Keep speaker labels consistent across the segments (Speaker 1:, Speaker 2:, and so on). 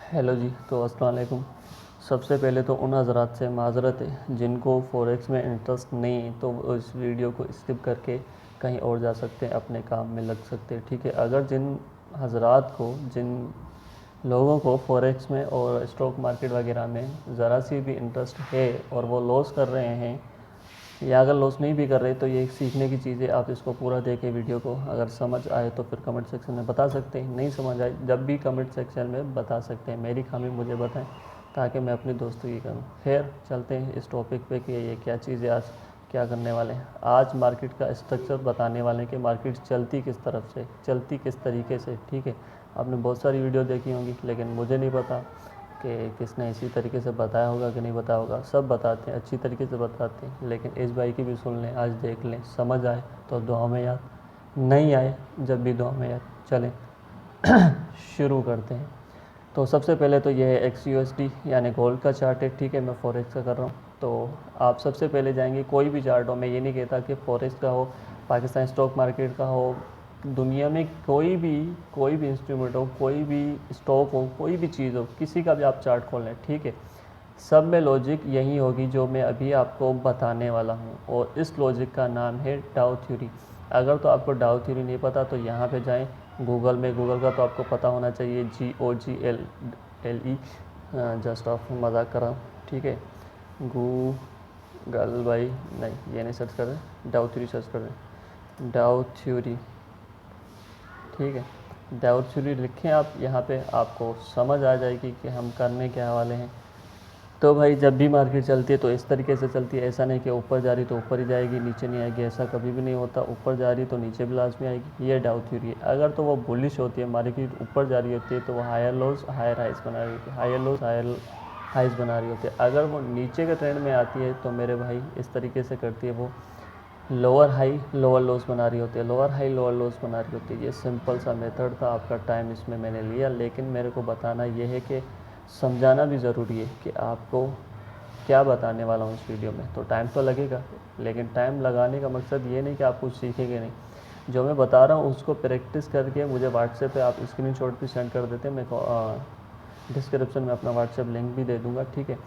Speaker 1: Hello जी। तो अस्सलाम वालेकुम। सबसे पहले तो उन हज़रात से माज़रत है जिनको फ़ॉरेक्स में इंटरेस्ट नहीं है, तो वो इस वीडियो को स्किप करके कहीं और जा सकते हैं, अपने काम में लग सकते हैं। ठीक है, अगर जिन हज़रात को, जिन लोगों को फ़ॉरेक्स में और स्टॉक मार्केट वगैरह में ज़रा सी भी इंटरेस्ट है और वो लॉस कर रहे हैं, या अगर लॉस नहीं भी कर रहे, तो ये एक सीखने की चीज़ है। आप इसको पूरा देखें वीडियो को, अगर समझ आए तो फिर कमेंट सेक्शन में बता सकते हैं, नहीं समझ आए जब भी कमेंट सेक्शन में बता सकते हैं। मेरी खामी मुझे बताएं ताकि मैं अपनी दोस्ती करूँ। फिर चलते हैं इस टॉपिक पे कि ये क्या चीज़ है, आज क्या करने वाले हैं। आज मार्केट का स्ट्रक्चर बताने वाले हैं कि मार्केट चलती किस तरफ से, चलती किस तरीके से। ठीक है, आपने बहुत सारी वीडियो देखी होंगी, लेकिन मुझे नहीं पता कि किसने इसी तरीके से बताया होगा कि नहीं बताया होगा। सब बताते हैं, अच्छी तरीके से बताते हैं, लेकिन इस भाई की भी सुन लें, आज देख लें, समझ आए तो दुआ में याद, नहीं आए जब भी दुआ में याद। चलें शुरू करते हैं। तो सबसे पहले तो ये है XUSD यानी गोल्ड का चार्ट है। ठीक है, मैं फॉरेक्स का कर रहा हूँ। तो आप सबसे पहले जाएंगे, कोई भी चार्ट हो, मैं ये नहीं कहता कि फॉरेक्स का हो, पाकिस्तान स्टॉक मार्केट का हो, दुनिया में कोई भी इंस्ट्रूमेंट हो, कोई भी स्टॉक हो, कोई भी चीज़ हो, किसी का भी आप चार्ट खोल लें। ठीक है, सब में लॉजिक यही होगी जो मैं अभी आपको बताने वाला हूँ, और इस लॉजिक का नाम है डाउ थ्योरी। अगर तो आपको डाउ थ्योरी नहीं पता तो यहाँ पे जाएं गूगल में। गूगल का तो आपको पता होना चाहिए, GOGLE। जस्ट ऑफ मजाक कर रहा हूँ। ठीक है, गूगल भाई, नहीं ये नहीं सर्च कर रहे, डाउ थ्योरी सर्च कर रहे, डाउ थ्योरी। ठीक है, डाउ थ्योरी लिखें आप, यहाँ पे आपको समझ आ जाएगी कि हम करने क्या वाले हैं। तो भाई जब भी मार्केट चलती है तो इस तरीके से चलती है। ऐसा नहीं कि ऊपर जा रही तो ऊपर ही जाएगी, नीचे नहीं आएगी, ऐसा कभी भी नहीं होता। ऊपर जा रही तो नीचे भी लाजमी आएगी, ये डाउ थ्योरी है। अगर तो वो बुलिश होती है, मार्केट ऊपर जा रही होती है, तो वो हायर लोज हायर हाइज बना रही होती है, हायर लोज हायर हाइज बना रही होती है। अगर वो नीचे के ट्रेंड में आती है तो मेरे भाई इस तरीके से करती है, वो लोअर हाई लोअर लोस बना रही होती है, लोअर हाई लोअर लोस बना रही होती है। ये सिंपल सा मेथड था, आपका टाइम इसमें मैंने लिया, लेकिन मेरे को बताना ये है कि समझाना भी ज़रूरी है कि आपको क्या बताने वाला हूँ इस वीडियो में। तो टाइम तो लगेगा, लेकिन टाइम लगाने का मकसद ये नहीं कि आप कुछ सीखेंगे नहीं। जो मैं बता रहा हूँ उसको प्रैक्टिस करके मुझे व्हाट्सएप पे आप स्क्रीनशॉट भी सेंड कर देते हैं। मैं डिस्क्रिप्शन में अपना व्हाट्सएप लिंक भी दे दूँगा। ठीक है,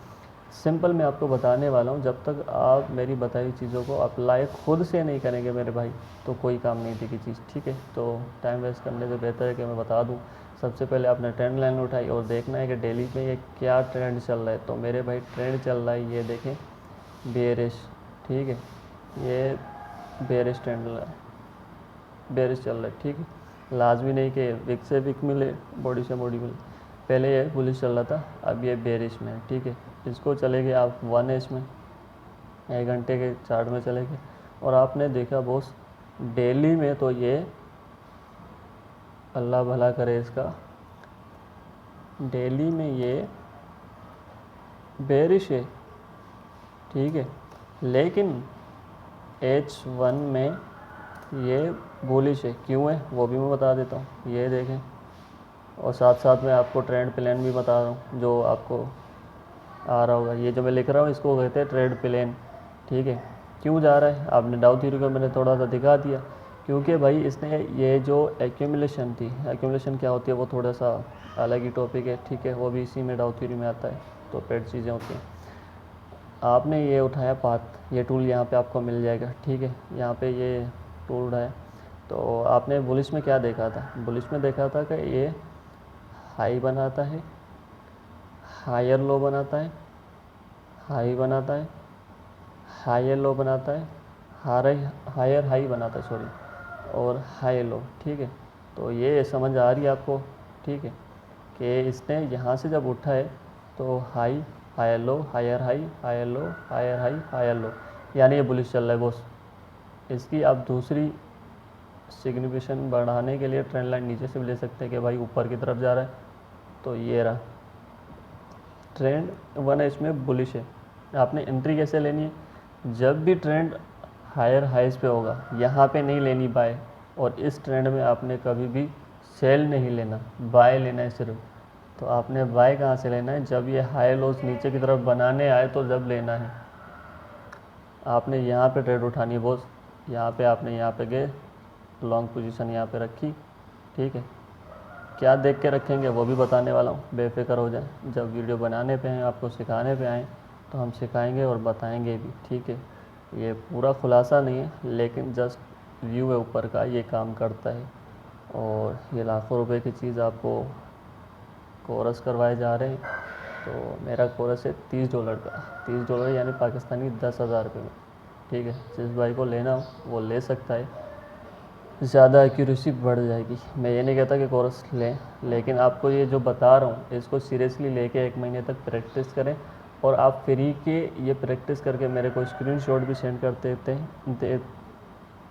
Speaker 1: सिंपल मैं आपको बताने वाला हूँ। जब तक आप मेरी बताई हुई चीज़ों को अप्लाई खुद से नहीं करेंगे मेरे भाई, तो कोई काम नहीं देगी चीज़। ठीक है, तो टाइम वेस्ट करने से बेहतर है कि मैं बता दूँ। सबसे पहले आपने ट्रेंड लाइन उठाई और देखना है कि डेली में ये क्या ट्रेंड चल रहा है। तो मेरे भाई ट्रेंड चल रहा है, ये देखें, बेरिश। ठीक है, ये बेरिश ट्रेंड चल रहा है, बेरिश चल रहा है। ठीक है, लाजमी नहीं कि विक से विक मिले, बॉडी से बॉडी मिले। पहले ये बुलिश चल रहा था, अब ये बेरिश में है। ठीक है, इसको चले गए आप 1H में, 1 घंटे के चार्ट में चले गए, और आपने देखा बॉस डेली में तो ये, अल्लाह भला करे इसका, डेली में ये बेरिश है। ठीक है, लेकिन H1 में ये बुलिश है। क्यों है वो भी मैं बता देता हूँ, ये देखें, और साथ साथ में आपको ट्रेंड प्लान भी बता रहा हूँ जो आपको आ रहा होगा। ये जो मैं लिख रहा हूँ इसको कहते हैं ट्रेड प्लेन। ठीक है, क्यों जा रहा है, आपने डाउ थ्योरी को मैंने थोड़ा सा दिखा दिया, क्योंकि भाई इसने ये जो एक्यूमुलेशन थी, एक्यूमुलेशन क्या होती है वो थोड़ा सा अलग ही टॉपिक है। ठीक है, वो भी इसी में डाउ थ्योरी में आता है, तो पेड चीज़ें होती हैं। आपने ये उठाया पाथ, ये टूल यहाँ पे आपको मिल जाएगा। ठीक है, यहाँ पे ये टूल है। तो आपने बुलिश में क्या देखा था, बुलिश में देखा था कि ये हाई बनाता है, हायर लो बनाता है, हाई बनाता है, हायर लो बनाता है, हायर हाई बनाता है, सॉरी, और हाई लो। ठीक है, तो ये समझ आ रही है आपको। ठीक है, कि इसने यहाँ से जब उठा है तो high higher low higher high higher low higher high higher low, यानी ये बुलिश चल रहा है बॉस। इसकी आप दूसरी सिग्निफिकेशन बढ़ाने के लिए ट्रेंड लाइन नीचे से भी ले सकते हैं कि भाई ऊपर की तरफ जा रहा है। तो ये रहा ट्रेंड 1H में बुलिश है। आपने एंट्री कैसे लेनी है, जब भी ट्रेंड हायर हाइज पे होगा, यहाँ पे नहीं लेनी बाय, और इस ट्रेंड में आपने कभी भी सेल नहीं लेना, बाय लेना है सिर्फ। तो आपने बाय कहाँ से लेना है, जब ये हाई लोस नीचे की तरफ बनाने आए तो जब लेना है। आपने यहाँ पे ट्रेड उठानी है बॉस, यहाँ पे आपने यहाँ पे गए, लॉन्ग पोजीशन यहाँ पे रखी। ठीक है, क्या देख के रखेंगे वो भी बताने वाला हूँ, बेफिक्र हो जाए। जब वीडियो बनाने पे हैं, आपको सिखाने पे आएँ तो हम सिखाएंगे और बताएंगे भी, ठीक है। ये पूरा खुलासा नहीं है, लेकिन जस्ट व्यू है ऊपर का, ये काम करता है। और ये लाखों रुपए की चीज़ आपको कोर्स करवाए जा रहे हैं। तो मेरा कोर्स है $30 का, $30 यानी पाकिस्तानी 10,000 रुपये में, ठीक है। जिस भाई को लेना हो वो ले सकता है, ज़्यादा एक्यूरेसी बढ़ जाएगी। मैं ये नहीं कहता कि कोर्स लें, लेकिन आपको ये जो बता रहा हूँ इसको सीरियसली लेके 1 महीने तक प्रैक्टिस करें। और आप फ्री के ये प्रैक्टिस करके मेरे को स्क्रीनशॉट भी सेंड कर देते हैं।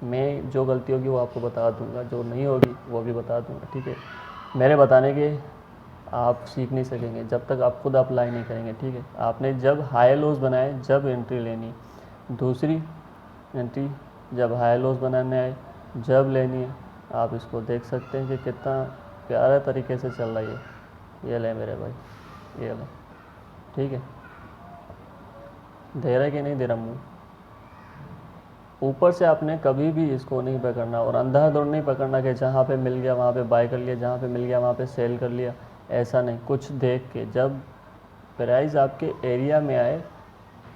Speaker 1: मैं जो गलती होगी वो आपको बता दूंगा, जो नहीं होगी वो भी बता दूंगा, ठीक है। मेरे बताने के आप सीख नहीं सकेंगे जब तक आप खुद अप्लाई नहीं करेंगे, ठीक है। आपने जब हाई लोज बनाए जब एंट्री लेनी, दूसरी एंट्री जब हाई लोज बनाने आए जब लेनी है। आप इसको देख सकते हैं कि कितना प्यारा तरीके से चल रहा है। ये ले मेरे भाई, ये ले, ठीक है। दे रहा है कि नहीं दे रहा मुँह? ऊपर से आपने कभी भी इसको नहीं पकड़ना और अंधाधुंध नहीं पकड़ना कि जहाँ पे मिल गया वहाँ पे बाय कर लिया, जहाँ पे मिल गया वहाँ पे सेल कर लिया। ऐसा नहीं, कुछ देख के जब प्राइस आपके एरिया में आए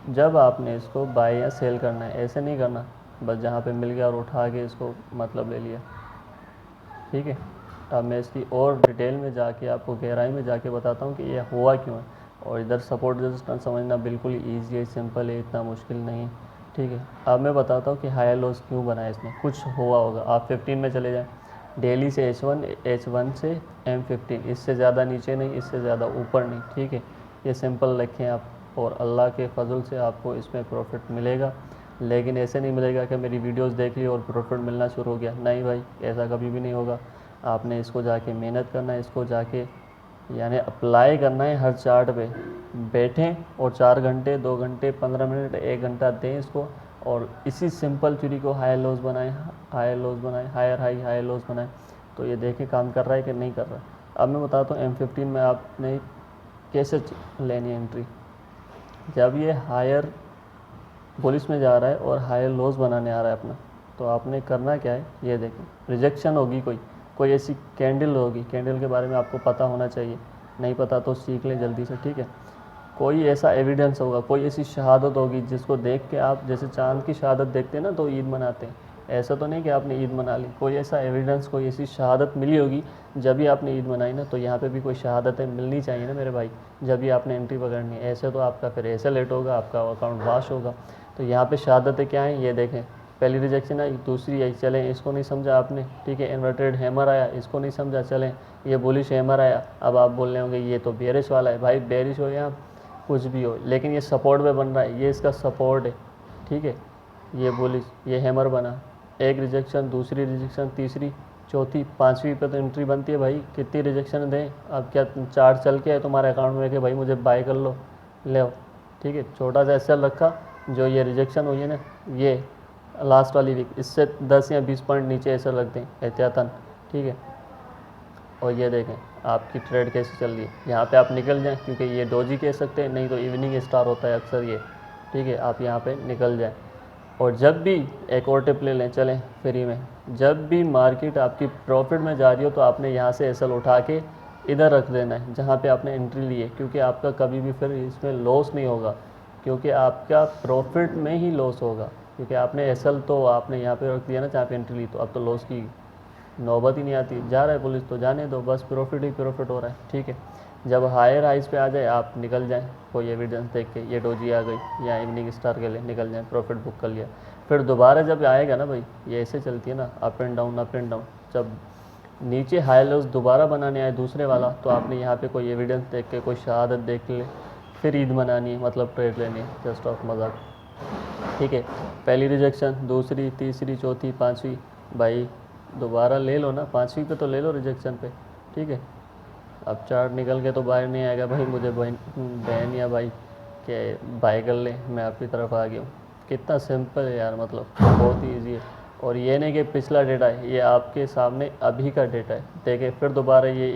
Speaker 1: जब आपने इसको बाय या सेल करना है। ऐसे नहीं करना बस जहाँ पे मिल गया और उठा के इसको मतलब ले लिया, ठीक है। अब मैं इसकी और डिटेल में जाके आपको गहराई में जाके बताता हूँ कि ये हुआ क्यों है। और इधर सपोर्ट रेजिस्टेंस समझना बिल्कुल ईजी है, सिंपल है, इतना मुश्किल नहीं है, ठीक है। अब मैं बताता हूँ कि हाई लॉस क्यों बनाया इसमें। कुछ हुआ होगा, आप 15 में चले जाएँ, डेली से H1 से M15, इससे ज़्यादा नीचे नहीं, इससे ज़्यादा ऊपर नहीं, ठीक है। ये सिंपल रखें आप, और अल्लाह के फजल से आपको इसमें प्रॉफिट मिलेगा। लेकिन ऐसे नहीं मिलेगा कि मेरी वीडियोस देख ली और प्रॉफिट मिलना शुरू हो गया, नहीं भाई, ऐसा कभी भी नहीं होगा। आपने इसको जाके मेहनत करना है, इसको जाके यानी अप्लाई करना है। हर चार्ट पे बैठें और 4 घंटे, 2 घंटे, 15 मिनट, 1 घंटा दें इसको, और इसी सिंपल थ्योरी को हाई लॉस बनाएं, हाई लॉस बनाएं, हायर हाई हाई लॉस बनाएं। तो ये देखें काम कर रहा है कि नहीं कर रहा है। अब मैं बताता हूँ M15 में आपने कैसे लेनी है एंट्री। जब ये हायर पुलिस में जा रहा है और हायर लॉस बनाने आ रहा है अपना, तो आपने करना क्या है, ये देखें। रिजेक्शन होगी, कोई ऐसी कैंडल होगी, कैंडल के बारे में आपको पता होना चाहिए, नहीं पता तो सीख लें जल्दी से, ठीक है। कोई ऐसा एविडेंस होगा, कोई ऐसी शहादत होगी जिसको देख के आप, जैसे चांद की शहादत देखते हैं ना तो ईद मनाते हैं, ऐसा तो नहीं कि आपने ईद मना ली। कोई ऐसा एविडेंस, कोई ऐसी शहादत मिली होगी जब भी आपने ईद मनाई ना। तो यहाँ पे भी कोई शहादतें मिलनी चाहिए ना मेरे भाई, जब भी आपने एंट्री पकड़नी है। ऐसे तो आपका फिर ऐसे लेट होगा, आपका अकाउंट वाश होगा। तो यहाँ पे शहादतें क्या हैं ये देखें। पहली रिजेक्शन आई, दूसरी आई, चलें इसको नहीं समझा आपने, ठीक है। इन्वर्टेड हैमर आया, इसको नहीं समझा, चलें। ये बुलिश हैमर आया, अब आप बोल रहे होंगे ये तो बेरिश वाला है। भाई बेरिश हो या कुछ भी हो, लेकिन ये सपोर्ट पे बन रहा है, ये इसका सपोर्ट है, ठीक है। ये बुलिश, ये हैमर बना, एक रिजेक्शन, दूसरी रिजेक्शन, तीसरी, चौथी, पाँचवीं पे तो एंट्री बनती है भाई। कितनी रिजेक्शन दें? अब क्या चार्ट चल के है तुम्हारे अकाउंट में कि भाई मुझे बाय कर लो, ले, ठीक है। छोटा सा एसएल रखा, जो ये रिजेक्शन हुई है ना, ये लास्ट वाली वीक, इससे 10 या 20 पॉइंट नीचे ऐसा रख दें एहतियातन, ठीक है। और ये देखें आपकी ट्रेड कैसे चल रही है। यहाँ पे आप निकल जाएं, क्योंकि ये डोजी कह सकते हैं, नहीं तो इवनिंग स्टार होता है अक्सर ये, ठीक है। आप यहाँ पे निकल जाएं, और जब भी एक और टिप ले लें, चलें फ्री में, जब भी मार्केट आपकी प्रॉफिट में जा रही हो तो आपने यहाँ से एसएल उठा के इधर रख देना है जहाँ पे आपने एंट्री ली है, क्योंकि आपका कभी भी फिर इसमें लॉस नहीं होगा, क्योंकि आपका प्रॉफिट में ही लॉस होगा। क्योंकि आपने एसएल तो आपने यहाँ पे रख दिया ना जहाँ पे एंट्री ली, तो अब तो लॉस की नौबत ही नहीं आती। जा रहा है पुलिस तो जाने दो, बस प्रॉफिट ही प्रॉफिट हो रहा है, ठीक है। जब हायर हाइज पे आ जाए आप निकल जाएं, कोई एविडेंस देख के, ये डोजी आ गई या इवनिंग स्टार के लिए निकल जाएं, प्रॉफिट बुक कर लिया। फिर दोबारा जब आएगा ना भाई, ये ऐसे चलती है ना, up and down up and down. जब नीचे हाई लॉस दोबारा बनाने आए दूसरे वाला, तो आपने यहाँ पे कोई एविडेंस देख के, कोई शहादत देख ले, फिर ईद मनानी है, मतलब ट्रेड लेनी है, जस्ट ऑफ मजाक, ठीक है। पहली रिजेक्शन, दूसरी, तीसरी, चौथी, पाँचवीं, भाई दोबारा ले लो ना, पाँचवीं पे तो ले लो रिजेक्शन पे, ठीक है। अब चार्ट निकल के तो बाहर नहीं आएगा भाई, मुझे बहन या भाई के बाय कर ले, मैं आपकी तरफ आ गया हूँ। कितना सिंपल है यार, मतलब बहुत ही ईजी है। और ये नहीं कि पिछला डेटा है, ये आपके सामने अभी का डेटा है। देखिए फिर दोबारा ये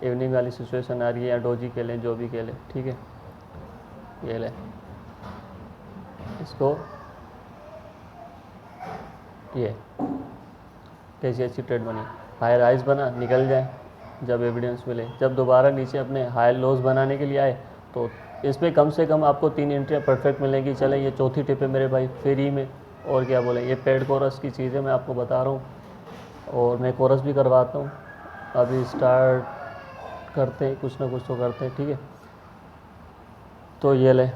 Speaker 1: इवनिंग वाली सिचुएशन आ रही है, या डोजी के लें, जो भी के लें, ठीक है। ये ले इसको, ये कैसी अच्छी ट्रेड बनी, हाई राइज बना, निकल जाए, जब एविडेंस मिले, जब दोबारा नीचे अपने हाई लोज बनाने के लिए आए तो इस पर कम से कम आपको 3 एंट्रियाँ परफेक्ट मिलेंगी। चले ये चौथी टिप है मेरे भाई फ्री में, और क्या बोले, ये पेड कोरस की चीज़ें मैं आपको बता रहा हूँ और मैं कोरस भी करवाता हूँ। अभी स्टार्ट करते हैं, कुछ ना कुछ तो करते हैं, ठीक है। तो ये ले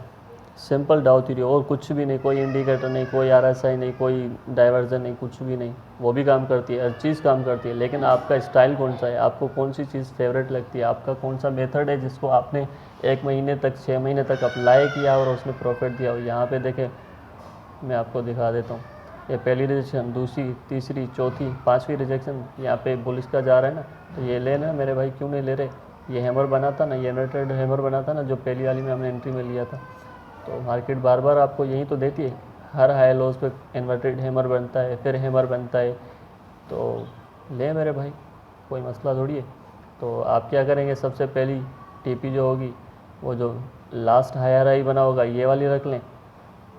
Speaker 1: सिंपल डाउ थ्योरी, और कुछ भी नहीं, कोई इंडिकेटर नहीं, कोई RSI नहीं, कोई डाइवर्जन नहीं, कुछ भी नहीं। वो भी काम करती है, हर चीज़ काम करती है, लेकिन आपका स्टाइल कौन सा है, आपको कौन सी चीज़ फेवरेट लगती है, आपका कौन सा मेथड है जिसको आपने 1 महीने तक 6 महीने तक अप्लाई किया और उसने प्रॉफिट दिया हो। यहाँ पे देखें, मैं आपको दिखा देता हूँ, ये पहली रिजेक्शन, दूसरी, तीसरी, चौथी, 5वीं रिजेक्शन यहाँ पे बुलिश का जा रहा है ना, तो ये लेना मेरे भाई, क्यों नहीं ले रहे। ये हैमर बना था ना, ये इन्वर्टेड हैमर बना था ना, जो पहली वाली में हमने एंट्री में लिया था। तो मार्केट बार बार आपको यही तो देती है, हर हाई लोज पे इन्वर्टेड हैमर बनता है, फिर हैमर बनता है, तो ले मेरे भाई, कोई मसला थोड़ी है। तो आप क्या करेंगे, सबसे पहली टीपी जो होगी वो जो लास्ट हायर हाई बना होगा ये वाली रख लें,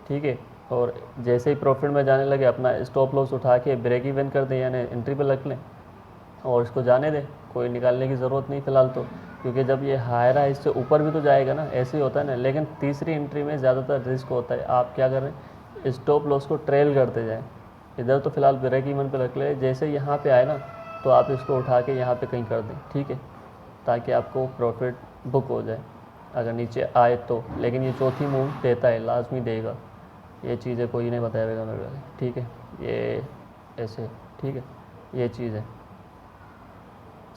Speaker 1: ठीक है। और जैसे ही प्रॉफिट में जाने लगे अपना स्टॉप लॉस उठा के ब्रेक इवन कर दें, यानी एंट्री पे रख लें और इसको जाने दें, कोई निकालने की ज़रूरत नहीं फ़िलहाल तो, क्योंकि जब ये हायर है इससे ऊपर भी तो जाएगा ना, ऐसे ही होता है ना। लेकिन तीसरी एंट्री में ज़्यादातर रिस्क होता है, आप क्या करें, स्टॉप लॉस को ट्रेल करते जाएं। इधर तो फ़िलहाल ब्रेक इवन पे रख ले, जैसे यहाँ पे आए ना तो आप इसको उठा के यहाँ पे कहीं कर दें, ठीक है, ताकि आपको प्रॉफिट बुक हो जाए अगर नीचे आए तो। लेकिन ये चौथी मूव देता है, लाजमी देगा, ये चीज़ें कोई नहीं बताएगा मेरे को, ठीक है, ये ऐसे, ठीक है, ये चीज़ है।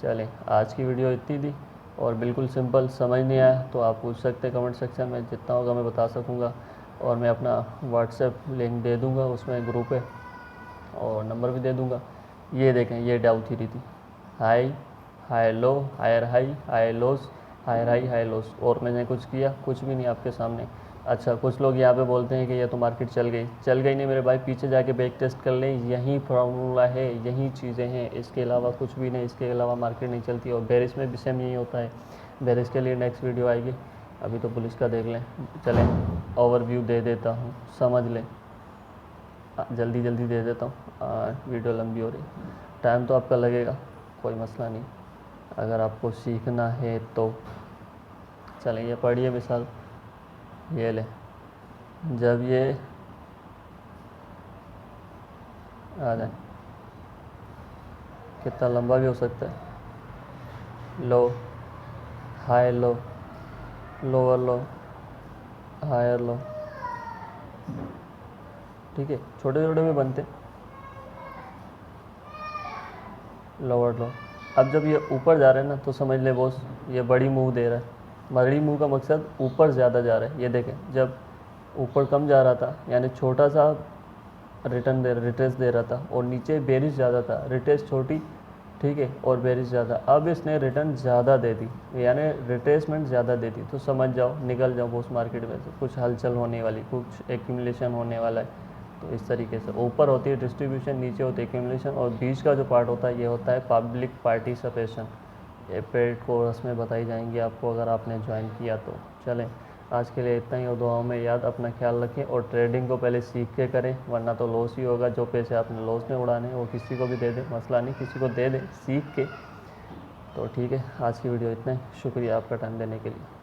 Speaker 1: चलें, आज की वीडियो इतनी थी और बिल्कुल सिंपल, समझ नहीं आया तो आप पूछ सकते हैं कमेंट सेक्शन में, जितना होगा मैं बता सकूँगा। और मैं अपना व्हाट्सएप लिंक दे दूँगा, उसमें ग्रुप है और नंबर भी दे दूँगा। ये देखें, ये डाउ थ्योरी थी, high high low, higher high, high lows, higher high, high lows, और मैंने कुछ किया, कुछ भी नहीं आपके सामने। अच्छा, कुछ लोग यहाँ पे बोलते हैं कि ये तो मार्केट चल गई नहीं मेरे भाई, पीछे जाके बैक टेस्ट कर लें, यही फार्मूला है, यही चीज़ें हैं, इसके अलावा कुछ भी नहीं, इसके अलावा मार्केट नहीं चलती। और बेरिस में भी सेम यही होता है। बेरिस के लिए नेक्स्ट वीडियो आएगी, अभी तो पुलिस का देख लें। चलें, ओवरव्यू दे देता हूँ, समझ लें, जल्दी जल्दी दे देता हूँ, वीडियो लंबी हो रही, टाइम तो आपका लगेगा, कोई मसला नहीं, अगर आपको सीखना है तो। चलें, ये पढ़िए मिसाल, ये ले, जब ये आ जाए, कितना लंबा भी हो सकता है, low high low, lower low, higher low, ठीक है, छोटे छोटे में बनते, लोअर लो। अब जब ये ऊपर जा रहा है ना तो समझ ले बॉस, ये बड़ी मूव दे रहा है। बड़ी मूव का मकसद ऊपर ज़्यादा जा रहा है, ये देखें, जब ऊपर कम जा रहा था यानी छोटा सा रिट्रेस दे रहा था, और नीचे बेरिश ज़्यादा था, रिट्रेस छोटी, ठीक है, और बेरिश ज़्यादा। अब इसने रिटर्न ज़्यादा दे दी, यानी रिट्रेसमेंट ज़्यादा दे दी, तो समझ जाओ निकल जाओ उस मार्केट में से, कुछ हलचल होने वाली, कुछ एक्यूमुलेशन होने वाला है। तो इस तरीके से ऊपर होती है डिस्ट्रीब्यूशन, नीचे होती है एक्यूमुलेशन, और बीच का जो पार्ट होता है ये होता है पब्लिक पार्टिसिपेशन। ये पेड कोर्स में बताई जाएंगी आपको अगर आपने ज्वाइन किया तो। चलें, आज के लिए इतना ही, और दुआओं में याद, अपना ख्याल रखें, और ट्रेडिंग को पहले सीख के करें, वरना तो लॉस ही होगा। जो पैसे आपने लॉस में उड़ाने वो किसी को भी दे दें, मसला नहीं, किसी को दे दें सीख के। तो ठीक है, आज की वीडियो इतना ही, शुक्रिया आपका टाइम देने के लिए।